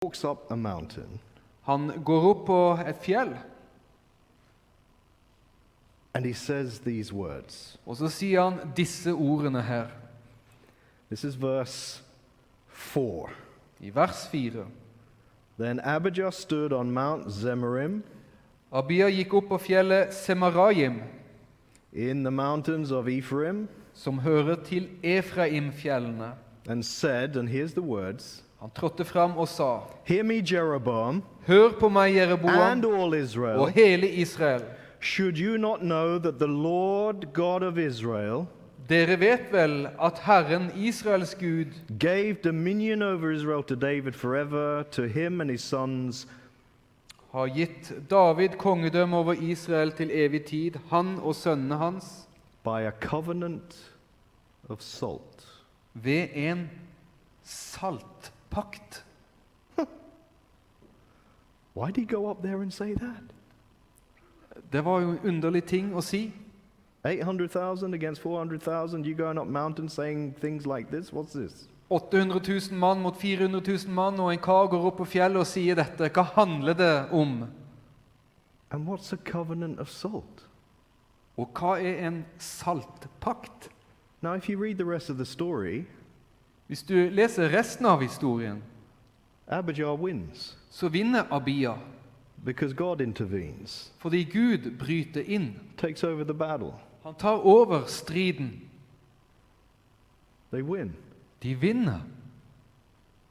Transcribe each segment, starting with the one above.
walks up a mountain. Han går opp på et fjell, And he says these words. og så sier han disse ordene her, This is verse 4. i vers 4. Then Abijah stood on Mount Zemaraim Abia gikk opp på fjellet Semarayim, in the mountains of Ephraim, som hører til Efraim-fjellene. and said, and here's the words, Han trådte fram og sa, Hear me, Jeroboam, hør på meg, Jeroboam, and all Israel. og hele Israel. Should you not know that the Lord God of Israel Dere vet vel at Herren, Israels Gud, gave dominion over Israel to David forever, to him and his sons, har gitt David kongedømme over Israel til evig tid, han og sønnene hans, by a covenant of salt. ved en saltpakt. Why did he go up there and say that? Det var jo en underlig ting å si. 800,000 against 400,000, you going up mountains saying things like this? What's this? 800 000 mann mot 400 000 mann, og en kar går opp på fjellet og sier dette. Hva handler det om? And what's a covenant of salt? Og hva er en saltpakt? Now, if you read the rest of the story, Hvis du leser resten av historien, Abijah wins så vinner Abia, because God intervenes, fordi Gud bryter inn. takes over the battle. Han tar over striden. They win. De vinner.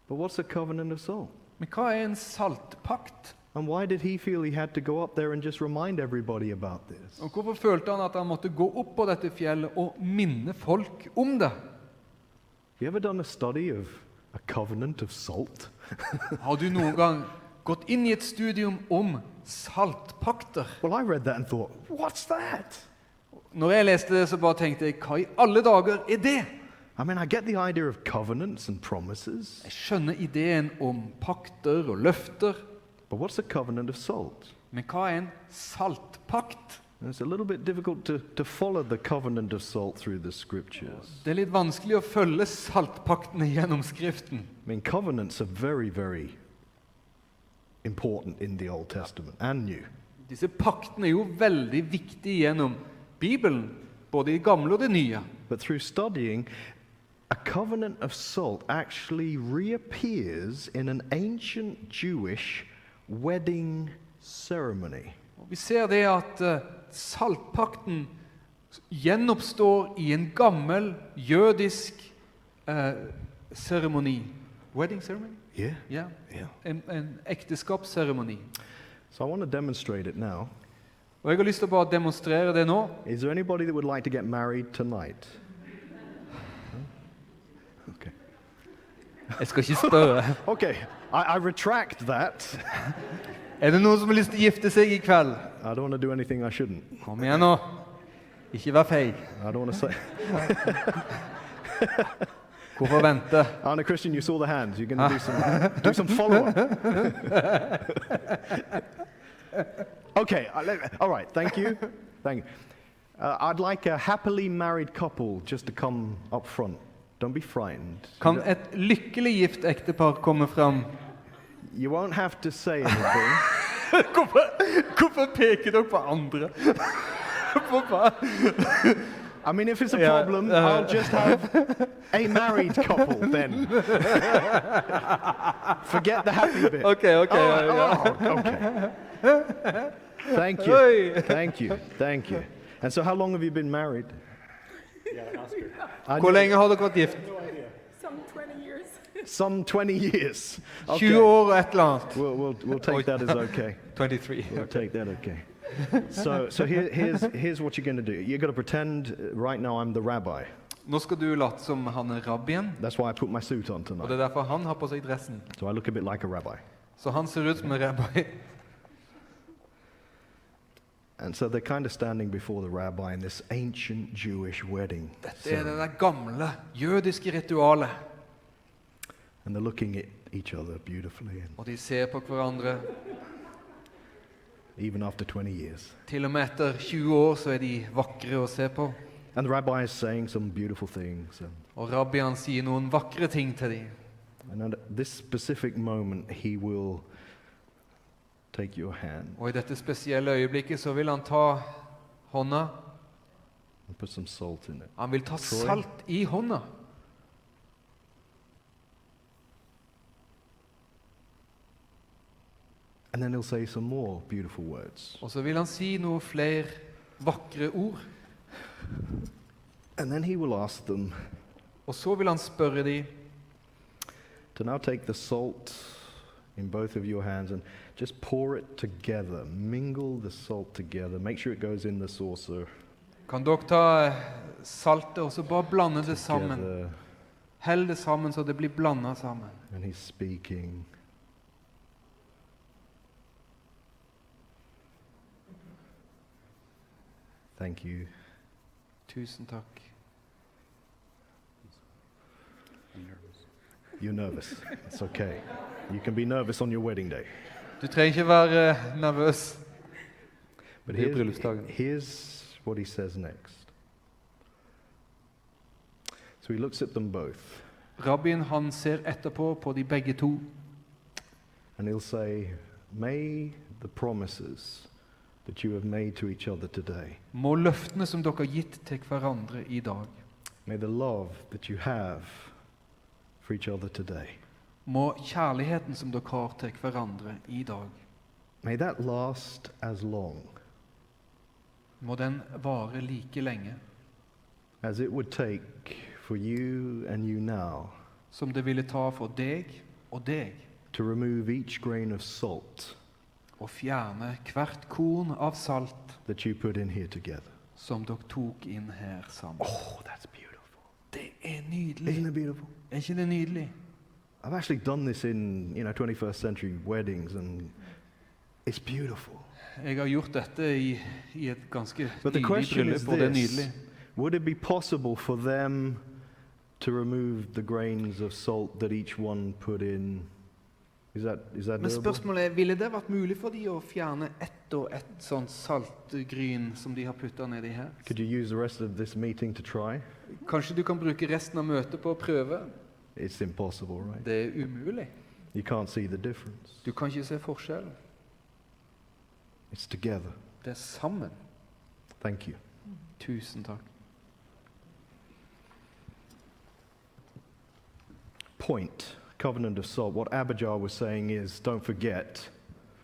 But what's a covenant of salt? Men hva er en saltpakt? And why did he feel he had to go up there and just remind everybody about this? Og hvorfor følte han at han måtte gå opp på dette fjellet og minne folk om det? You ever done a study of a covenant of salt? Har du noen gang gått inn i et studium om saltpakter? Well, I read that and thought, what's that? Når jeg leste det, så bare tenkte jeg, hva i alle dager er det? I mean, I get the idea of covenants and promises, Jeg skjønner ideen om pakter og løfter, but what's a covenant of salt? men hva er en saltpakt? And it's a little bit difficult to follow the covenant of salt through the scriptures. Det er litt vanskelig å følge saltpaktene gjennom Skriften. I mean, covenants are very, very important in the Old Testament and New. Disse paktene er jo veldig viktige gjennom Bibelen, både i det gamle og det nye. But through studying, a covenant of salt actually reappears in an ancient Jewish wedding ceremony. Og vi ser det at saltpakten gjenoppstår i en gammel jødisk seremoni. Wedding ceremony? Yeah, Ja, yeah. en ekteskapsseremoni. So I want to demonstrate it now. Og jeg har lyst til å bare demonstrere det nå. Is there anybody that would like to get married tonight? Okay. Jeg skal ikke spørre. Okay, I retract that. Er det noen som har lyst til å gifte seg i kveld? I don't want to do anything I shouldn't. Kom igjen nå. Ikke vær feig. I don't want to say. Hvorfor vente? Anna Christian, you saw the hands. You're going to do some follow-up. Okay, all right, thank you. Thank you. I'd like a happily married couple just to come up front. Don't be frightened. Kan et lykkelig gift ektepar komme fram? You won't have to say anything. Hvorfor peker dere på andre? I mean, if it's a problem, I'll just have a married couple then. Forget the happy bit. Okay. Okay. Thank you. Thank you. And so how long have you been married? Hvor lenge har dere vært gift? Some 20 years. Some 20 years. 20 år og et eller annet. We'll take that as okay. 23. We'll take that okay. So here's what you're going to do. You're going to pretend right now I'm the rabbi. Nå skal du late som han er rabbien, That's why I put my suit on og tonight. det er derfor han har på seg dressen. So I look a bit like a rabbi. Så han ser ut som en rabbi. And so they're kind of standing before the rabbi in this ancient Jewish wedding Dette er det ceremony. der gamle jødiske ritualet. And they're looking at each other beautifully, and Og de ser på hverandre. even after 20 years. Til og med etter 20 år så er de vakre å se på. And the rabbi is saying some beautiful things. Og rabbien sier noen vakre ting til dem. And at this specific moment, he will take your hand Og i dette spesielle øyeblikket så vil han ta hånda. and put some salt in it. Han vil ta Troy? salt i hånda. And then he'll say some more beautiful words. Og så vil han si noen flere vakre ord. And then he will ask them Og så vil han spørre dem to now take the salt in both of your hands and just pour it together. Mingle the salt together. Make sure it goes in the saucer Kan dere ta saltet og så bare blande det sammen. together. Hell det sammen så det blir blandet sammen. And he's speaking. Thank you. Tusen takk. You're nervous. It's okay. You can be nervous on your wedding day. Du trenger ikke være nervøs. But Det er bryllupsdagen. here's what he says next. So he looks at them both Rabbien han ser etterpå på de begge to. and he'll say, may the promises that you have made to each other today, Må løftene som dere har gitt til hverandre i dag, may the love that you have for each other today, må kjærligheten som dere har til hverandre i dag, may that last as long må den vare like lenge as it would take for you and you now som det ville ta for deg og deg to remove each grain of salt å fjerne hvert korn av salt that you put in here together. som dere tok inn her sammen. Oh, that's beautiful. Det er nydelig. Isn't it beautiful? Er ikke det nydelig? I've actually done this in, 21st century weddings, and it's beautiful. Jeg har gjort dette i et ganske But the nylig question is bryllup, og det er this: nydelig. would it be possible for them to remove the grains of salt that each one put in? Is that Men doable? spørsmålet er, ville det vært mulig for de å fjerne ett og ett sånt saltgryn som de har puttet nedi her? Could you use the rest of this meeting to try? Kanskje du kan bruke resten av møtet på å prøve? It's impossible, right? Det er umulig. You can't see the difference. Du kan ikke se forskjellen. It's together. Det er sammen. Thank you. Tusen takk. Point. Covenant of salt. What Abijah was saying is, don't forget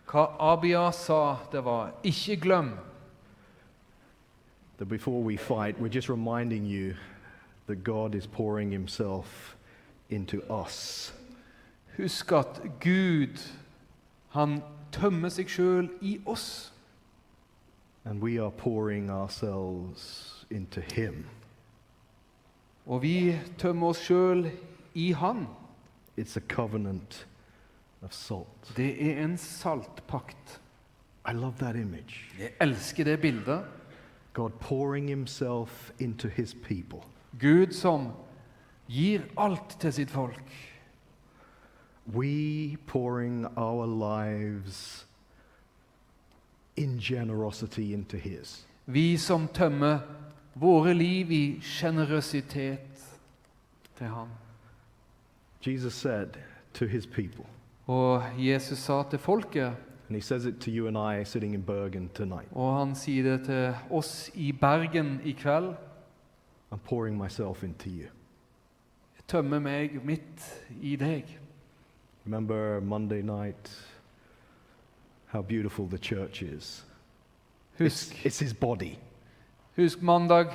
Hva Abia sa, det var, ikke glem that before we fight, we're just reminding you that God is pouring himself into us. Husk at Gud, han tømmer seg selv i oss. And we are pouring ourselves into him. Og vi tømmer oss selv i han. It's a covenant of salt. Det er en saltpakt. I love that image. Jeg elsker det bildet. God pouring himself into his people. Gud som gir alt til sitt folk. We pouring our lives in generosity into his. Vi som tømmer våre liv i generøsitet til han. Jesus said to his people, Og Jesus sa til folket, and he says it to you and I sitting in Bergen tonight, og han sier det til oss i Bergen i kveld, I'm pouring myself into you. jeg tømmer meg midt i deg. Remember Monday night, how beautiful the church is. Husk, It's his body. husk mandag,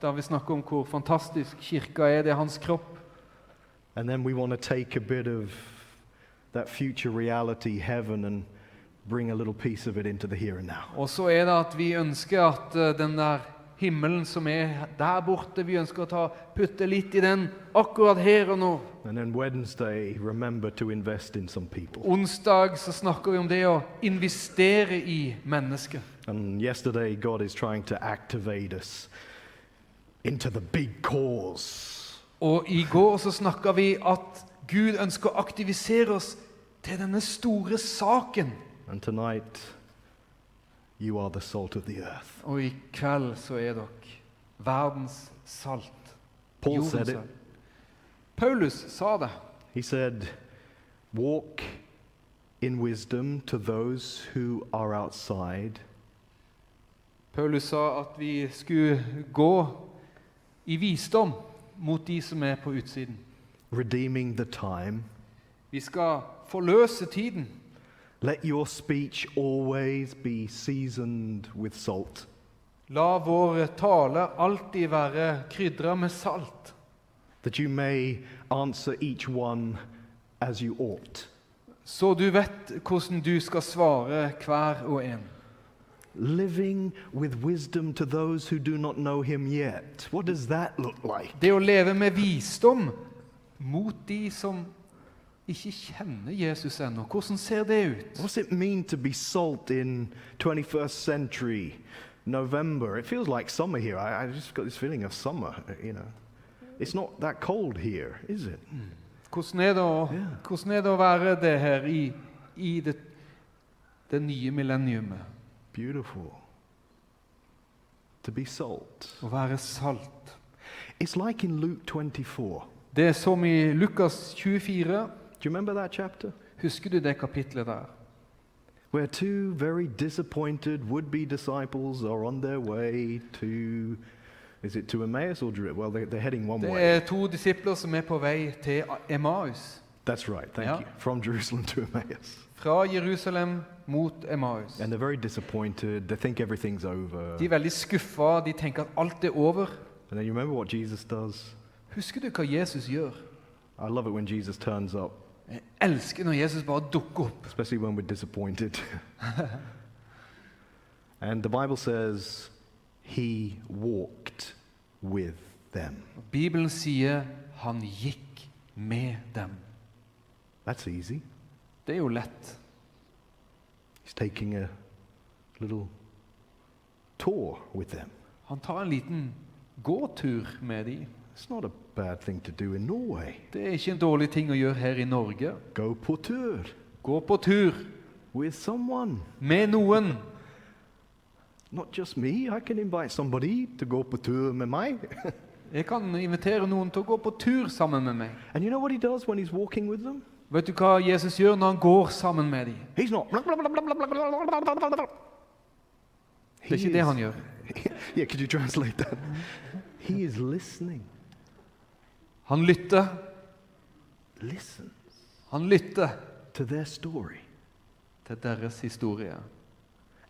da vi snakker om hvor fantastisk kirka er, det er hans kropp. And then we want to take a bit of that future reality, heaven, and bring a little piece of it into the here and now. Og så er det at vi ønsker at den der himmelen som er der borte, vi ønsker å putte litt i den akkurat her og nå. And then Wednesday, remember to invest in some people. Onsdag så snakker vi om det å investere i mennesker. And yesterday, God is trying to activate us into the big cause. Og i går så snakket vi at Gud ønsker å aktivisere oss til denne store saken. And tonight, you are the salt of the earth. Og i kveld så er dere verdens salt. Paul Jordens said it. salt. Paulus sa det. He said, walk in wisdom to those who are outside. Paulus sa at vi skulle gå i visdom mot de som er på utsiden. Redeeming the time. Vi skal forløse tiden. Let your speech always be seasoned with salt. La vår tale alltid være krydret med salt, That you may answer each one as you ought. så du vet hvordan du skal svare hver og en. Living with wisdom to those who do not know him yet. What does that look like? Det å leve med visdom mot de som ikke kjenner Jesus ennå, hvordan ser det ut? What's it mean to be salt in 21st century November? It feels like summer here. I just got this feeling of summer, you know. It's not that cold here, is it? Hvordan er det å være det her i det nye millenniumet? Beautiful. To be salt. Å være salt. It's like in Luke 24. Det er som i Lukas 24. Do you remember that chapter? Husker du det kapitlet der? Where two very disappointed would-be disciples are on their way to, is it to Emmaus or Jerusalem? Well, they're heading one Det way. er to disipler som er på vei til Emmaus. That's right, thank Ja. you. From Jerusalem to Emmaus. Fra Jerusalem mot Emmaus. And they're very disappointed. They think everything's over. De er veldig skuffa, de tenker at alt er over. And then you remember what Jesus does? Husker du hva Jesus gjør? I love it when Jesus turns up, Jeg elsker når Jesus bare dukker opp. especially when we're disappointed. And the Bible says he walked with them. Bibelen sier han gikk med dem. That's easy. Det er jo lett. He's taking a little tour with them. Han tar en liten gåtur med dem. It's not a bad thing to do in Norway. Det er ikke en dårlig ting å gjøre her i Norge. Go på tur Gå på tur with someone. med noen. Not just me. I can invite somebody to go på tur med meg. Jeg kan invitere noen til å gå på tur sammen med meg. And you know what he does when he's walking with them? Vet du hva Jesus gjør når han går sammen med dem? He's not. Det er ikke det han gjør. Yeah, could you translate that? He is listening. Han lytter. Listen Han lytter to their story. til deres historie.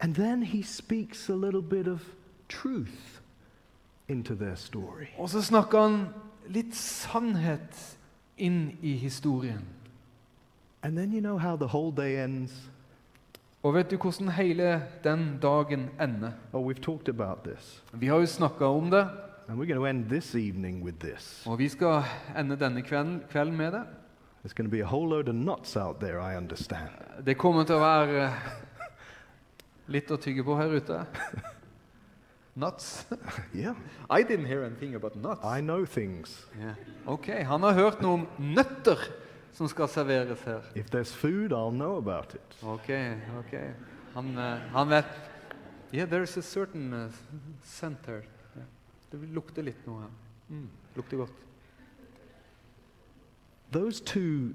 And then he speaks a little bit of truth into their story. Og så snakker han litt sannhet inn i historien. And then you know how the whole day ends? Og vet du hvordan hele den dagen ender? Oh, we've talked about this. Vi har jo snakket om det, And we're going to end this evening with this. og vi skal ende denne kvelden med det. There's going to be a whole load of nuts out there, I understand. Det kommer til å være litt å tygge på her ute. Nuts? Yeah, I didn't hear anything about nuts. I know things. Yeah. Ok, han har hørt noe om nøtter som skal serveres her. If there's food, I'll know about it. Ok. Han vet. Yeah, there's a certain scent here. Yeah. Det lukter litt noe her. Lukter godt. Those two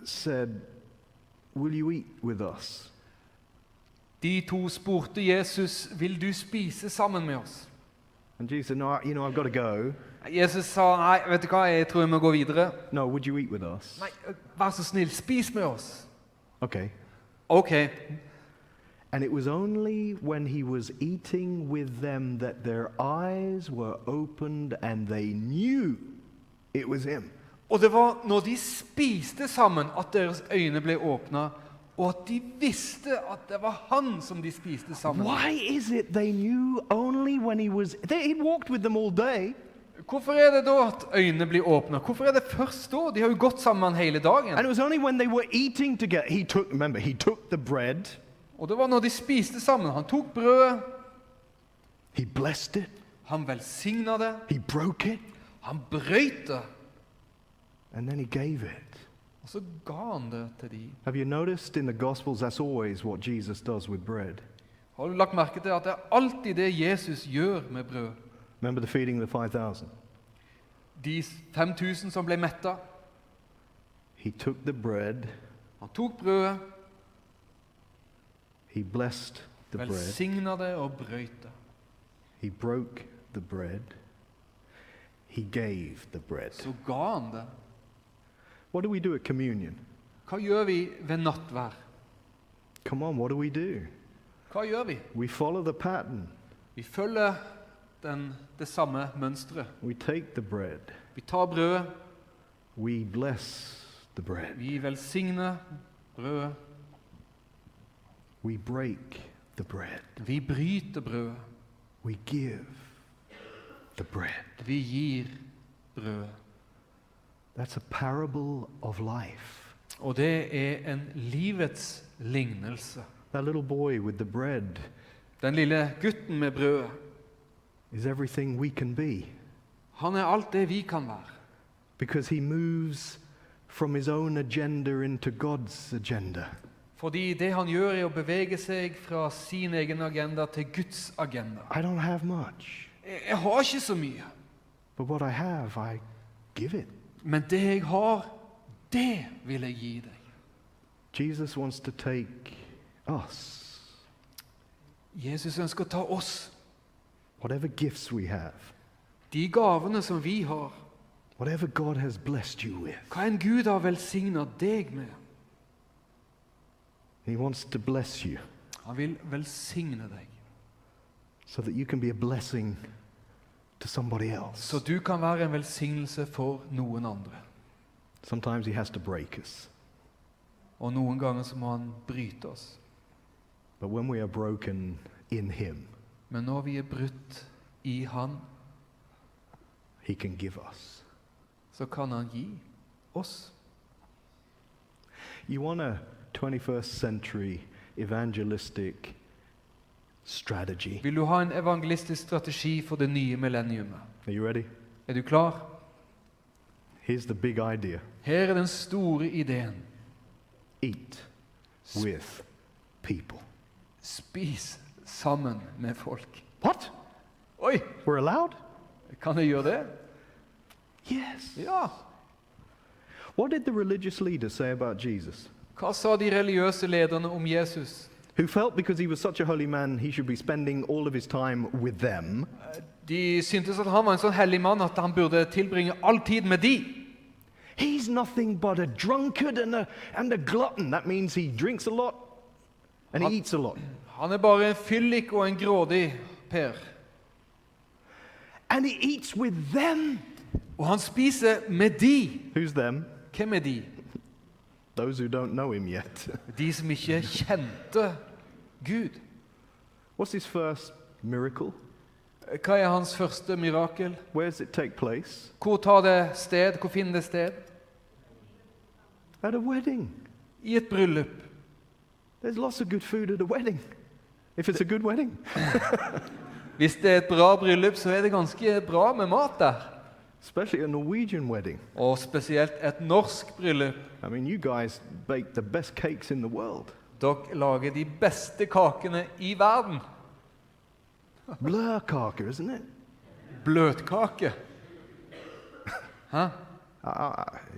said, will you eat with us? De to spurte Jesus, vil du spise sammen med oss? And Jesus said, no, you know, I've got to go. Jesus sa, nei, vet du hva, jeg tror jeg må gå videre. No, would you eat with us? Nei, vær så snill, spis med oss. Okay. Ok. And it was only when he was eating with them that their eyes were opened and they knew it was him. Og det var når de spiste sammen at deres øyne ble åpnet, og at de visste at det var han som de spiste sammen. Why is it they knew only when he'd walked with them all day? Hvorfor er det da at øynene blir åpnet? Hvorfor er det først da? De har jo gått sammen hele dagen. And it was only when they were eating together. He took the bread, Og det var når de spiste sammen. Han tok brødet, he blessed it, han velsignet det, he broke it, han brøyt det, and then he gave it. og så ga han det til dem. Have you noticed in the Gospels that's always what Jesus does with bread? Har du lagt merke til at det er alltid det Jesus gjør med brød? Remember the feeding of the 5,000? De 5000 som ble mettet, He took the bread, Han tok brødet, he blessed the bread, velsignet det og brøt det. he broke the bread, he gave the bread. Så ga han det. What do we do at communion? Hva gjør vi ved nattvær? Come on, what do we do? Hva gjør vi? We follow the pattern. Vi følger det samme mønstret. We take the bread, Vi tar brødet, we bless the bread, vi velsigner brødet, we break the bread, vi bryter brødet, we give the bread. vi gir brødet. That's a parable of life. Og det er en livets lignelse. That little boy with the bread Den lille gutten med brødet, is everything we can be, han er alt det vi kan være. because he moves from his own agenda into God's agenda. Fordi det han gjør er å bevege seg fra sin egen agenda til Guds agenda. I don't have much, Jeg har ikke så mye, but what I have, I give it. men det jeg har, det vil jeg gi deg. Jesus wants to take us, Jesus ønsker å ta oss, whatever gifts we have, de gavene som vi har, whatever God has blessed you with. hva en Gud har velsignet deg med. He wants to bless you Han vil velsigne deg, so that you can be a blessing to somebody else. så du kan være en velsignelse for noen andre. Sometimes he has to break us, Og noen ganger så må han bryte oss. but when we are broken in him, Men når vi er brutt i han, he can give us. så kan han gi oss. You want a 21st century evangelistic strategy? Vil du ha en evangelistisk strategi for det nye millenniumet? Are you ready? Er du klar? Here's the big idea. Her er den store ideen. Eat with people. Spis sammen med folk. What? Oi, We're allowed? kan jeg gjøre det? Yes. Ja. What did the religious leaders say about Jesus? Hva sa de religiøse lederne om Jesus? Who felt because he was such a holy man, he should be spending all of his time with them. De syntes at han var en sånn hellig mann at han burde tilbringe all tid med de. He's nothing but a drunkard and a glutton. That means he drinks a lot and he eats a lot. Han er bare en fyllik og en grådig per. And he eats with them. Og han spiser med de. Who's them? Hvem er de? Those who don't know him yet. De som ikke kjente Gud. What's his first miracle? Hva er hans første mirakel? Where does it take place? Hvor tar det sted? Hvor finner det sted? At a wedding. I et bryllup. There's lots of good food at a wedding. If it's a good wedding. Hvis det er et bra bryllup, så er det ganske bra med mat der. Especially a Norwegian wedding. Og spesielt et norsk bryllup. I mean, you guys bake the best cakes in the world. Dere lager de beste kakene i verden. Blurkaka, isn't it? Bløtkake. Hæ?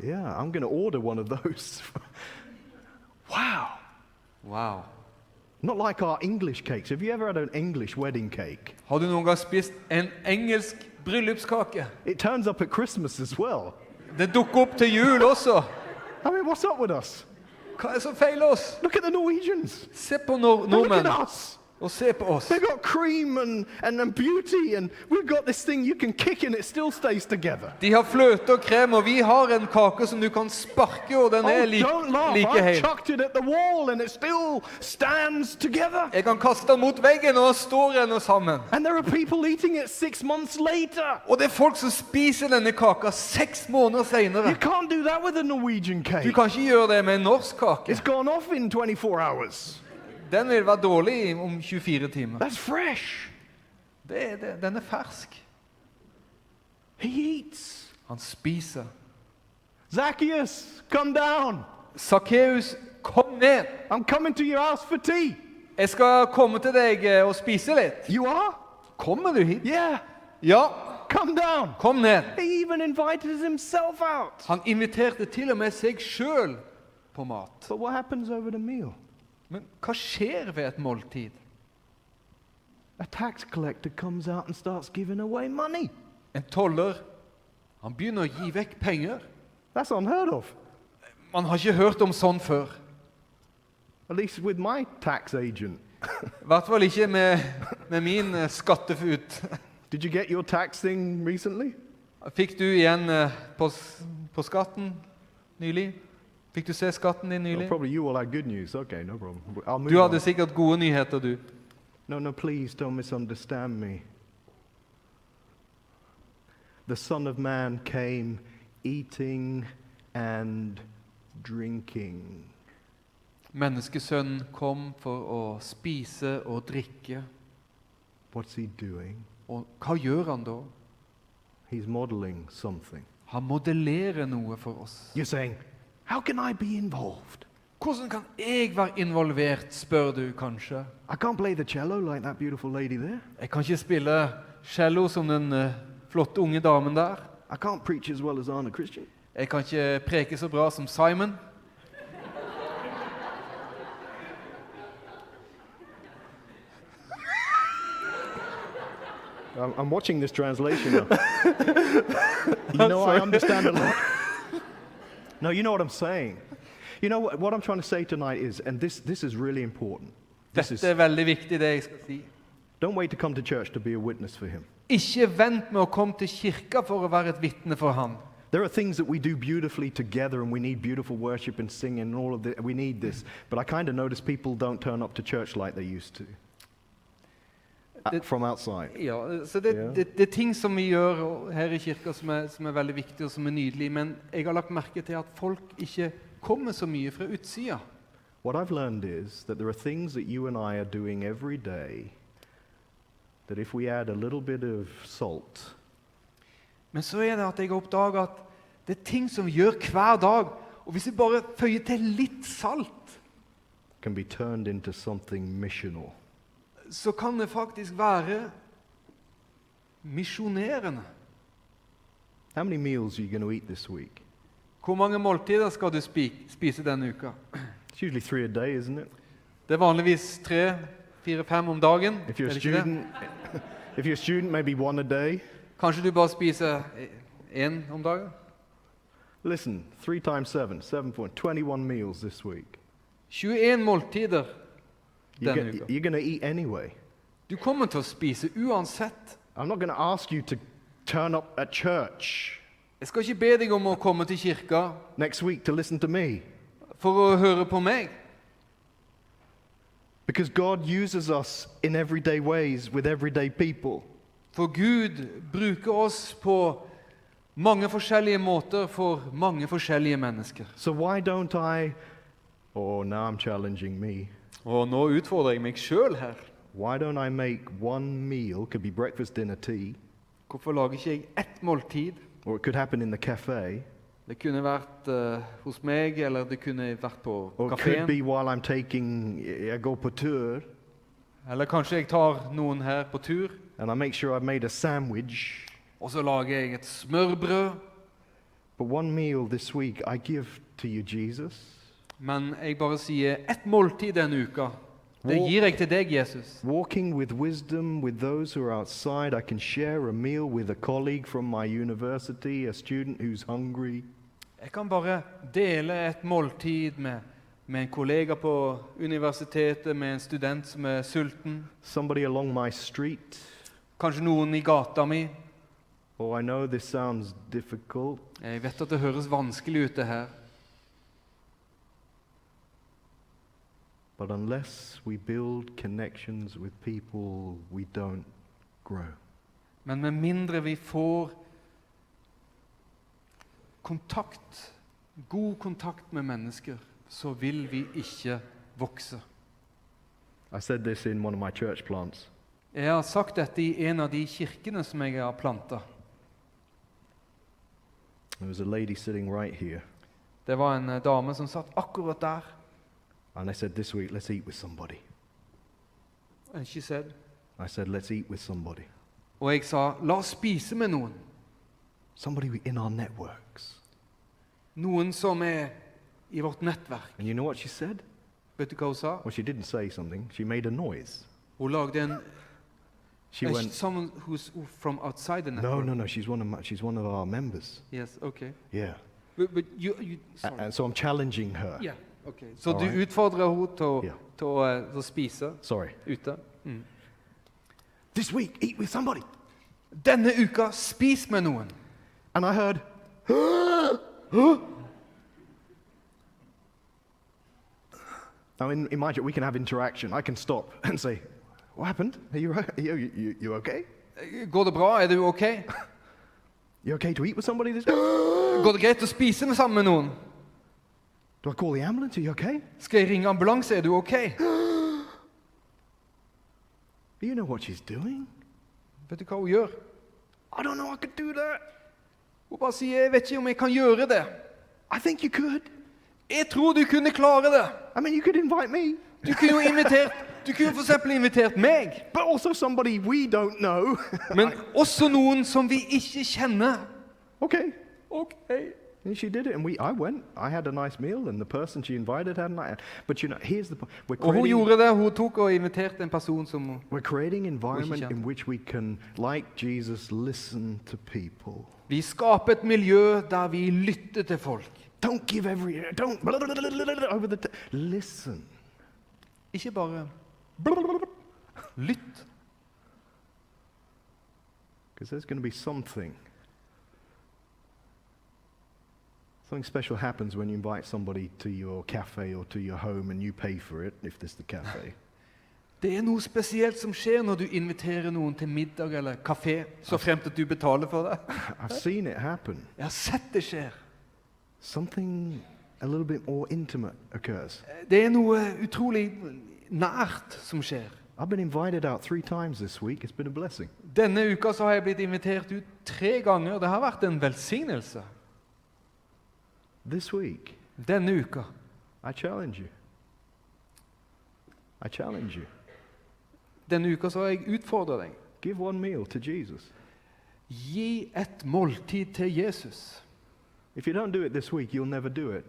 Yeah, I'm going to order one of those. Wow. Wow. Not like our English cakes. Have you ever had an English wedding cake? Har du noen gang spist en engelsk bryllupskake? It turns up at Christmas as well. Det dukker opp til jul også. I mean, what's up with us? Hva er som feiler oss? Look at the Norwegians. Se på Look nordmenn, at us. og se på oss. They've got cream and beauty, and we've got this thing you can kick and it still stays together. De har fløte og krem, og vi har en kake som du kan sparke, og den er Oh, don't laugh. like I hel. chucked it at the wall and it still stands together. Jeg kan kaste den mot veggen, og står ennå sammen. And there are people eating it 6 months later. Og det er folk som spiser denne kaka 6 måneder senere. You can't do that with a Norwegian Du cake. kan ikke gjøre det med en norsk kake. It's gone off in 24 hours. Den vil være dårlig om 24 timer. That's fresh. Den er fersk. He eats. Han spiser. Zacchaeus, come down. Zacchaeus, kom ned. I'm coming to your house for tea. Jeg skal komme til deg og spise litt. You are? Kommer du hit? Yeah. Ja. come down. Kom ned! He even invited himself out. Han inviterte til og med seg selv på mat. But what happens over the meal? Men hva skjer ved et måltid? A tax collector comes out and starts giving away money. En toller, han begynner å gi vekk penger. That's unheard of. Man har ikke hørt om sånn før. At least with my tax agent. I hvert fall ikke med min skattefut. Did you get your tax thing recently? Fikk du igjen på skatten nylig? Fikk du se skatten din Well, nylig? probably you all had good news. Okay, no problem. I'll move Du hadde on. sikkert gode nyheter, du. No, please don't misunderstand me. The Son of Man came eating and drinking. Menneskesønnen kom for å spise og drikke. What's he doing? Og hva gjør han da? He's modeling something. Han modellerer noe for oss. You're saying, how can I be involved? Hvordan kan jeg være involvert, spør du kanskje. I can't play the cello like that beautiful lady there. Jeg kan ikke spille cello som den flotte unge damen der. I can't preach as well as Arne Christian. Jeg kan ikke preke så bra som Simon. I'm watching this translation now. You know, I understand a lot. No, you know what I'm saying. You know what I'm trying to say tonight is, and this is really important. Dette er veldig viktig det jeg skal si. Don't wait to come to church to be a witness for him. Ikke vent med å komme til kirka for å være et vitne for han. There are things that we do beautifully together, and we need beautiful worship and singing and all of this. We need this. But I kind of notice people don't turn up to church like they used to. From outside. Ja, så det er ting som vi gjør her i kirka som er veldig viktige og som er nydelige, men jeg har lagt merke til at folk ikke kommer så mye fra utsida. What I've learned is that there are things that you and I are doing every day that if we add a little bit of salt, Men så er det at jeg har oppdaget at det er ting som vi gjør hver dag, og hvis vi bare føyer til litt salt, can be turned into something missional. så kan det faktisk være misjonerende. How many meals are you going to eat this week? Hvor mange måltider skal du spise denne uka? It's usually 3 a day, isn't it? Det er vanligvis 3, 4, 5 om dagen. If you're Er a det ikke det? student, if you're a student, maybe 1 a day. Kanskje du bare spiser 1 om dagen? Listen, 3 times 7, 21 meals this week. 21 måltider denne uka. You're going to eat anyway. Du kommer til å spise uansett. I'm not going to ask you to turn up at church Jeg skal ikke be deg om å komme til kirka next week to listen to me. for å høre på meg. Because God uses us in everyday ways with everyday people. For Gud bruker oss på mange forskjellige måter for mange forskjellige mennesker. So why don't I, oh, now I'm challenging me. Og nå utfordrer jeg meg selv her. Why don't I make one meal, could be breakfast, dinner, tea, Hvorfor lager ikke jeg ett måltid? or it could happen in the cafe, Det kunne vært hos meg, eller det kunne vært på or it could kaféen. be while I'm I go på tur, Eller kanskje jeg tar noen her på tur, and I make sure I've made a sandwich. og så lager jeg et smørbrød. But one meal this week I give to you, Jesus. Men jeg bare sier ett måltid denne uka. Det gir jeg til deg, Jesus. Walking with wisdom with those who are outside, I can share a meal with a colleague from my university, a student who's hungry. Jeg kan bare dele et måltid med en kollega på universitetet, med en student som er sulten. Somebody along my street. Kanskje noen i gata mi. Oh, I know this sounds difficult, Jeg vet at det høres vanskelig ut det her. but unless we build connections with people, we don't grow. Men med mindre vi får kontakt, god kontakt med mennesker, så vil vi ikke vokse. I said this in one of my church plants. Jeg har sagt dette i en av de kirkene som jeg har plantet. There was a lady sitting right here, Det var en dame som satt akkurat der. and I said, this week, let's eat with somebody. And she said, I said, let's eat with somebody. Og jeg sa, la oss spise med noen. Somebody in our networks. Noen som i vårt nettverk. And you know what she said? Vet du hva hun sa? Well, she didn't say something. She made a noise. Hun lagde en... She went, someone who's from outside the no, network. no, no, she's one of our members. Yes, okay. Yeah. But you sorry. And so I'm challenging her. Yeah, okay. Så du Alright. utfordrer henne til Yeah. å spise Sorry. ute. This week, eat with somebody. Denne uka, spis med noen. And I heard, now in my job, we can have interaction. I can stop and say, what happened? Are you right? You okay? Går det bra? Er du ok? You okay to eat with somebody this Går det greit å spise sammen med noen? Do I call the ambulance? Are you okay? Skal jeg ringe ambulanse? Er du ok? You know what she's doing? Vet du hva hun gjør? I don't know I could do that. Hun bare sier, jeg vet ikke om jeg kan gjøre det. I think you could. Jeg tror du kunne klare det. I mean, you could invite me. Du kunne for eksempel invitert meg. But also somebody we don't know. Men også noen som vi ikke kjenner. Okay. Ok. And she did it, and I went. I had a nice meal, and the person she invited had a nice... But you know, here's the point. Og hun gjorde det. Hun tok og inviterte en person som... We're creating an environment in which we can, like Jesus, listen to people. Vi skaper et miljø der vi lytter til folk. Don't give don't over the listen. Ikke bare lytt. Because there's going to be something special happens when you invite somebody to your cafe or to your home and you pay for it, if there's the cafe. Det noe spesielt som skjer når du inviterer noen til middag eller kafé, så fremt at du betaler for det. I've seen it happen. Jeg har sett det skjer. Something a little bit more intimate occurs. Det noe utrolig nært som skjer. I've been invited out 3 times this week. It's been a blessing. Denne uka så har jeg blitt invitert ut 3 ganger. Det har vært en velsignelse. This week, Denne uka. I challenge you. I challenge you. Denne uka så har jeg utfordret deg. Give one meal to Jesus. Gi et måltid til Jesus. If you don't do it this week, you'll never do it.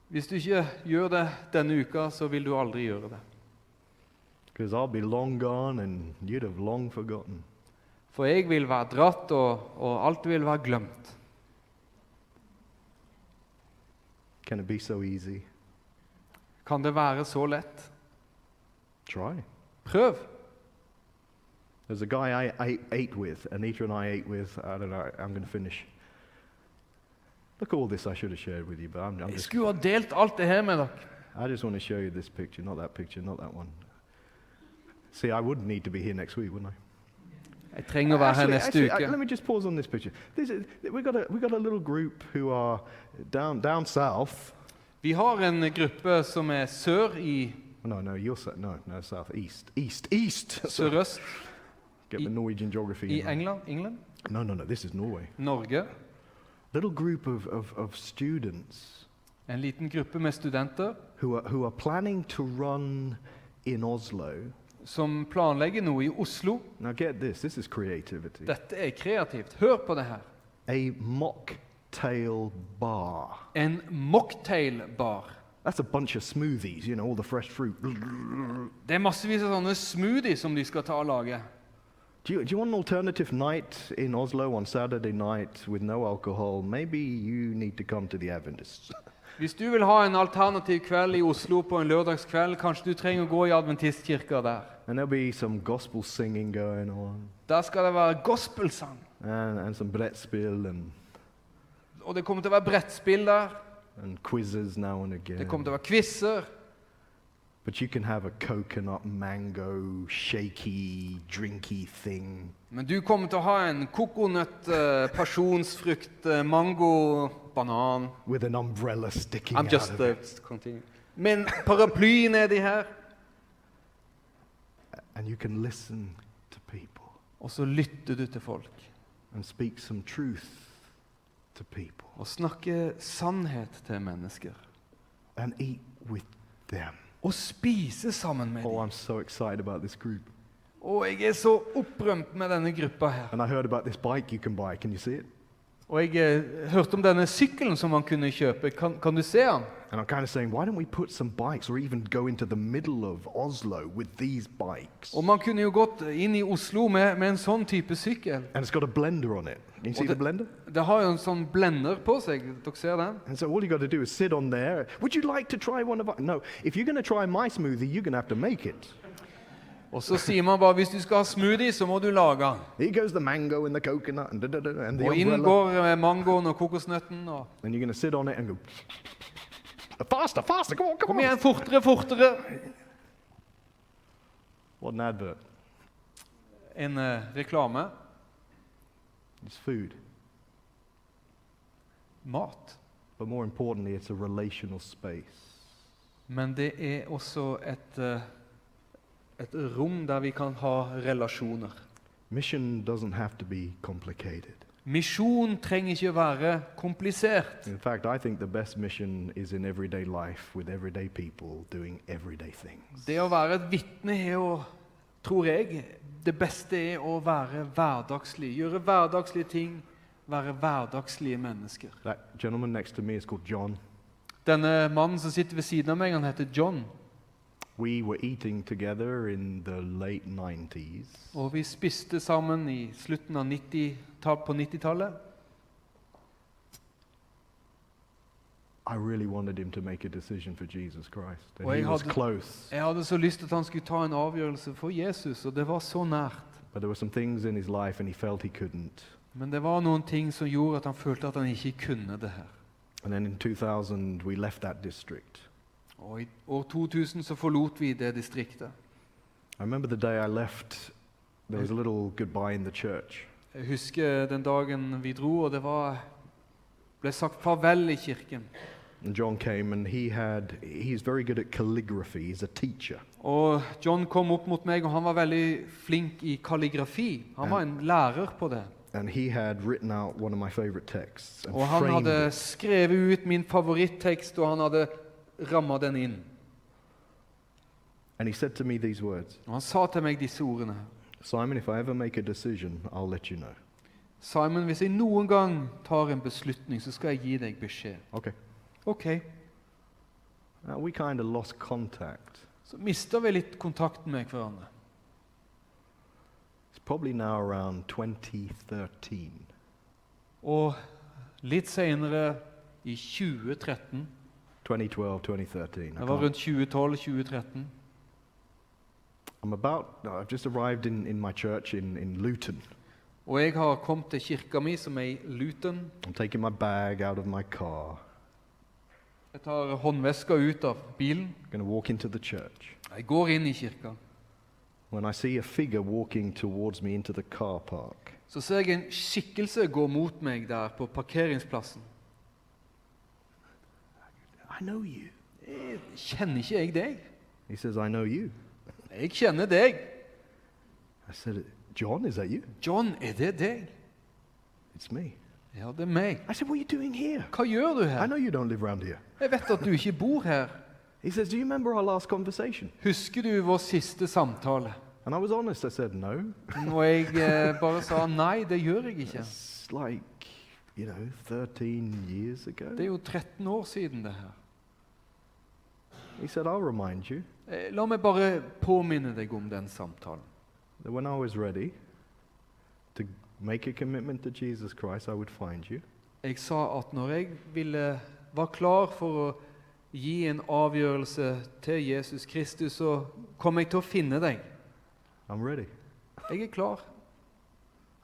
Hvis du ikke gjør det denne uka, så vil du aldri gjøre det. Because I'll be long gone and you'd have long forgotten. For jeg vil være dratt, og alt vil være glemt. Can it be so easy? Kan det være så lett? Try. Prøv. There's a guy I ate with, Anita and I ate with, I don't know, I'm going to finish. Look at all this I should have shared with you, but I'm Jeg just, skulle ha delt alt det her med dere. I just want to show you this picture, not that one. See, I would need to be here next week, wouldn't I? Jeg trenger å være her neste uke. Let me just pause on this picture. We got a little group who are down south. Vi har en gruppe som sør i No, you're south, east. sørøst Get the Norwegian geography. i England, No, this is Norway. Norge. Little group of students En liten gruppe med studenter who are planning to run in Oslo. som planlegger noe i Oslo. Now get this is creativity. Dette kreativt. Hør på det her. A mocktail bar. En mocktailbar. That's a bunch of smoothies, you know, all the fresh fruit. Det massevis av sånne smoothies som de skal ta og lage. Do you want an alternative night in Oslo on Saturday night with no alcohol? Maybe you need to come to the Adventists. Hvis du vil ha en alternativ kveld i Oslo på en lørdagskveld, kanskje du trenger å gå i adventistkirker der. And there'll be some gospel singing going on. Der skal det være gospelsang. And some brettspill Og det kommer til å være brettspill der. and quizzes now and again. Det kommer til å være quizzer. But you can have a coconut, mango, shaky, drinky thing. Men du kommer til å ha en kokonøtt, pasjonsfrukt, mango, banan. With an umbrella sticking I'm out just of it. continue. Men paraply nedi her. And you can listen to people Og så lytter du til folk. and speak some truth to people. Og snakke sannhet til mennesker. And eat with them. Og spise sammen med Oh, dem. I'm so excited about this group. Og jeg så opprømt med denne gruppa her. And I heard about this bike you can buy. Can you see it? Og jeg hørte om denne sykkelen som man kunne kjøpe. Kan du se den? And I'm kind of saying, why don't we put some bikes or even go into the middle of Oslo with these bikes? Og man kunne jo gått inn i Oslo med en sånn type sykkel. And it's got a blender on it. Can you see the blender? Det har jo en sånn blender på seg. Dere ser den? And so all you got to do is sit on there. Would you like to try one of our? No, if you're going to try my smoothie, you're going to have to make it. Og så sier man bare, hvis du skal ha smoothie, så må du lage den. Here goes the mango and the coconut and and the Og inn umbrella. går mangoen og kokosnøtten. Og And you're going to sit on it and go, faster, faster, come on, come kom on. igjen, fortere, fortere. What an advert. En reklame. It's food. Mat. But more importantly, it's a relational space. Men det er også et rom der vi kan ha relasjoner. Mission doesn't have to be complicated. Misjon trenger ikke være komplisert. In fact, I think the best mission is in everyday life with everyday people doing everyday things. Det å være et vitne er jo, tror jeg, det beste er å være hverdagslig. Gjøre hverdagslige ting, være hverdagslige mennesker. That gentleman next to me is called John. Denne mannen som sitter ved siden av meg, han heter John. We were eating together in the late 90s. Og vi spiste sammen i slutten av på 90-tallet. I really wanted him to make a decision for Jesus Christ. And Og he jeg was hadde- close. Jeg hadde så lyst til at han skulle ta en avgjørelse for Jesus, og det var så nært. But there were some things in his life and he felt he couldn't. Men det var noen ting som gjorde at han følte at han ikke kunne det her. And then in 2000, we left that district. Og i år 2000 så forlot vi det distriktet. I remember the day I left, there was a little goodbye in the church. Jeg husker den dagen vi dro, og det ble sagt farvel i kirken. And John came and he's very good at calligraphy. He's a teacher. Og John kom opp mot meg, og han var veldig flink i kalligrafi. Han var en lærer på det. And he had written out one of my favorite texts and Og han framed hadde it. skrevet ut min favorittekst, og han hadde rammet den inn. And he said to me these words, Og han sa til meg disse ordene. Simon, if I ever make a decision, I'll let you know. Simon, hvis jeg noen gang tar en beslutning, så skal jeg gi deg beskjed. Okay. Ok, We kind of lost contact. så mister vi litt kontakten med hverandre. It's probably now around 2013. Og litt senere, i 2013, 2012, 2013. det var rundt 2012-2013, I've just arrived in my church in Luton. og jeg har kommet til kirka mi som er i Luton. I'm taking my bag out of my car. Jeg tar håndveska ut av bilen. I'm going to walk into the church. Jeg går inn i kirka. When I see a figure walking towards me into the car park, Så ser jeg en skikkelse gå mot meg der på parkeringsplassen. I know you. Kjenner ikke jeg deg? He says, I know you. Jeg kjenner deg. I said, John, is that you? John, er det deg? It's me. Ja, det er meg. I said, what are you doing here? Hva gjør du I her? know you don't live around here. Jeg vet at du ikke bor her. He says, do you remember our last conversation? Husker du vår siste samtale? And I was honest. I said, no. Og jeg bare sa, nei, det gjør jeg ikke. It's like, 13 years ago. Det er jo 13 år siden det her. He said, I'll remind you La meg bare påminne deg om den samtalen. that when I was ready to make a commitment to Jesus Christ, I would find you. Jeg sa at når jeg var klar for å gi en avgjørelse til Jesus Kristus, så kom jeg til å finne deg. I'm ready. Jeg er klar.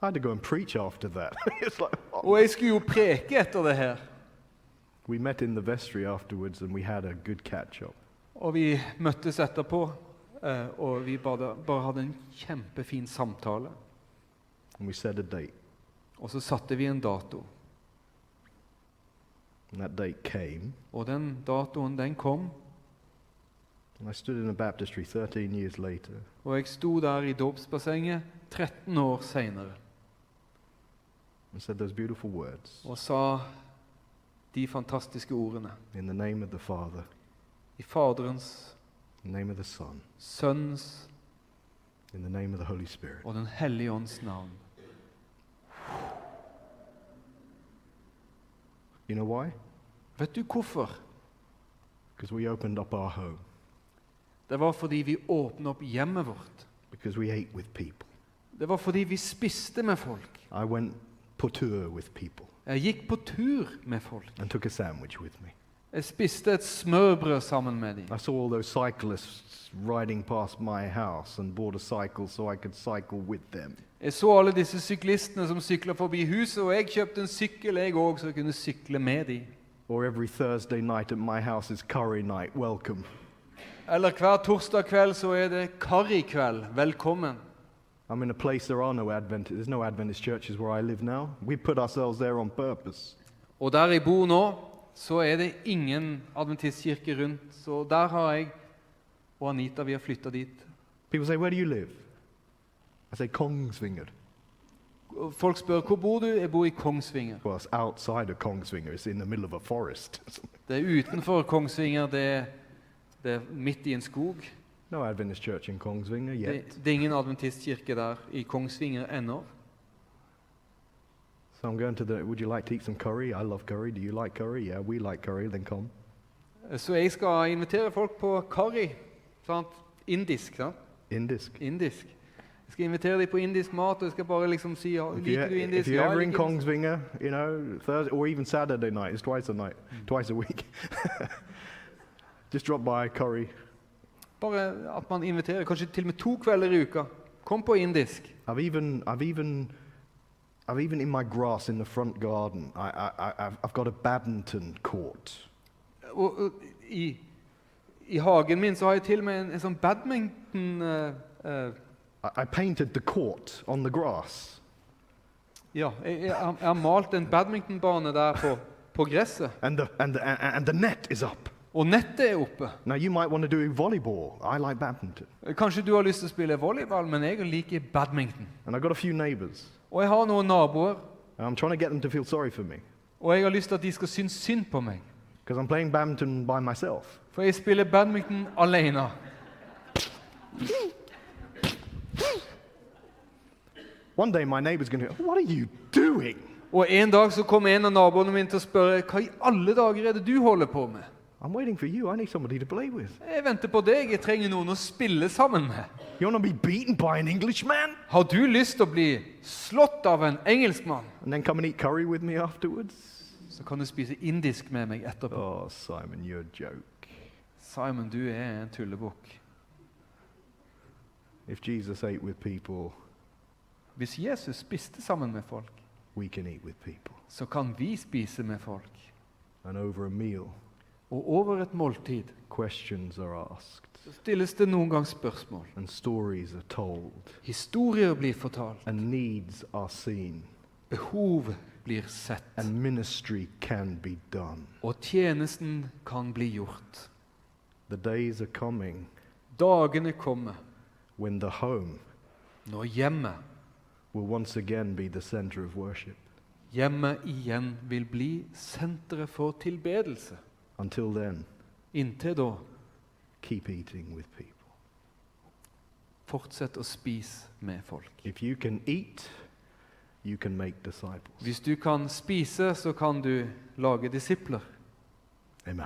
I had to go and preach after that. It's like, Og jeg skulle jo preke etter det her. We met in the vestry afterwards and we had a good catch-up. Og vi møttes etterpå, og vi bare hadde en kjempefin samtale. And we set a date. Og så satte vi en dato. And that date came. Og den datoen, den kom. And I stood in a baptistry 13 years later. Og jeg sto der i dåpsbassenget 13 år senere. And said those beautiful words. Og sa de fantastiske ordene. In the name of the Father, I Faderens, in the name of the Son, Sønnens, In the name of the Holy Spirit. og Den hellige ånds navn. You know why? Vet du hvorfor? Because we opened up our home. Det var fordi vi åpnet opp hjemmet vårt. Because we ate with people. Det var fordi vi spiste med folk. I went på tour with people Jeg gikk på tur med folk. and took a sandwich with me. Jeg spiste et smørbrød sammen med dem. I saw all those cyclists riding past my house and bought a cycle so I could cycle with them. Jeg så alle disse syklistene som syklet forbi huset, og jeg kjøpte en sykkel jeg også, så jeg kunne sykle med dem. Or every Thursday night at my house is curry night. Welcome. Eller hver torsdag kveld så er det karrikveld. Velkommen. I'm in a place there's no Adventist churches where I live now. We put ourselves there on purpose. Og der jeg bor nå, så er det ingen adventistkirke rundt. Så der har jeg og Anita, vi har flyttet dit. People say, where do you live? I say, Kongsvinger. Folk spør, hvor bor du? Jeg bor i Kongsvinger. Well, it's outside of Kongsvinger. It's in the middle of a forest. Det er utenfor Kongsvinger, det er midt i en skog. No Adventist church in Kongsvinger yet. Det er ingen adventistkirke der i Kongsvinger ennå. So I'm going to would you like to eat some curry? I love curry. Do you like curry? Yeah, we like curry. Then come. Så jeg skal invitere folk på karri, sant? Indisk, sant? Indisk. Indisk. Jeg skal invitere dem på indisk mat, og jeg skal bare liksom si, ja, liker du indisk? If you're Ja, ever jeg in liker indisk. Kongsvinger, you know, Thursday or even Saturday night, it's twice a week. Just drop by curry. Bare at man inviterer, kanskje til og med 2 kvelder i uka. Kom på indisk. I've even in my grass in the front garden, I've got a badminton court. Og i hagen min så har jeg til og med en sånn badminton... I painted the court on the grass. Ja, jeg har malt en badmintonbane der på gresset. And the net is up. Og nettet er oppe. Now you might want to do volleyball. I like badminton. Kanskje du har lyst til å spille volleyball, men jeg liker badminton. And I've got a few neighbors. Og jeg har noen naboer, And I'm trying to get them to feel sorry for me. og jeg har lyst til at de skal synes synd på meg. Because I'm playing badminton by myself. For jeg spiller badminton alene. One day my neighbor's going to go, what are you doing? Og en dag så kommer en av naboene mine til å spørre, hva i alle dager er det du holder på med? I'm waiting for you. I need somebody to play with. Jeg venter på deg, jeg trenger noen å spille sammen med. You want to be beaten by an Englishman? Har du lyst til å bli slått av en engelskmann? And then come and eat curry with me afterwards? Så kan du spise indisk med meg etterpå. Oh, Simon, you're a joke. Simon, du er en tullebukk. If Jesus ate with people, Hvis Jesus spiste sammen med folk, we can eat with people. så kan vi spise med folk. And over a meal, Og over et måltid questions are asked. så stilles det noen gang spørsmål. And stories are told. Historier blir fortalt. And needs are seen. Behov blir sett. And ministry can be done. Og tjenesten kan bli gjort. The days are coming Dagene kommer when the home når hjemmet will once again be the center of worship. Hjemmet igjen vil bli senteret for tilbedelse. Until then, Inntil da, keep eating with people. fortsett å spise med folk. If you can eat, you can make disciples. Hvis du kan spise, så kan du lage disipler. Amen.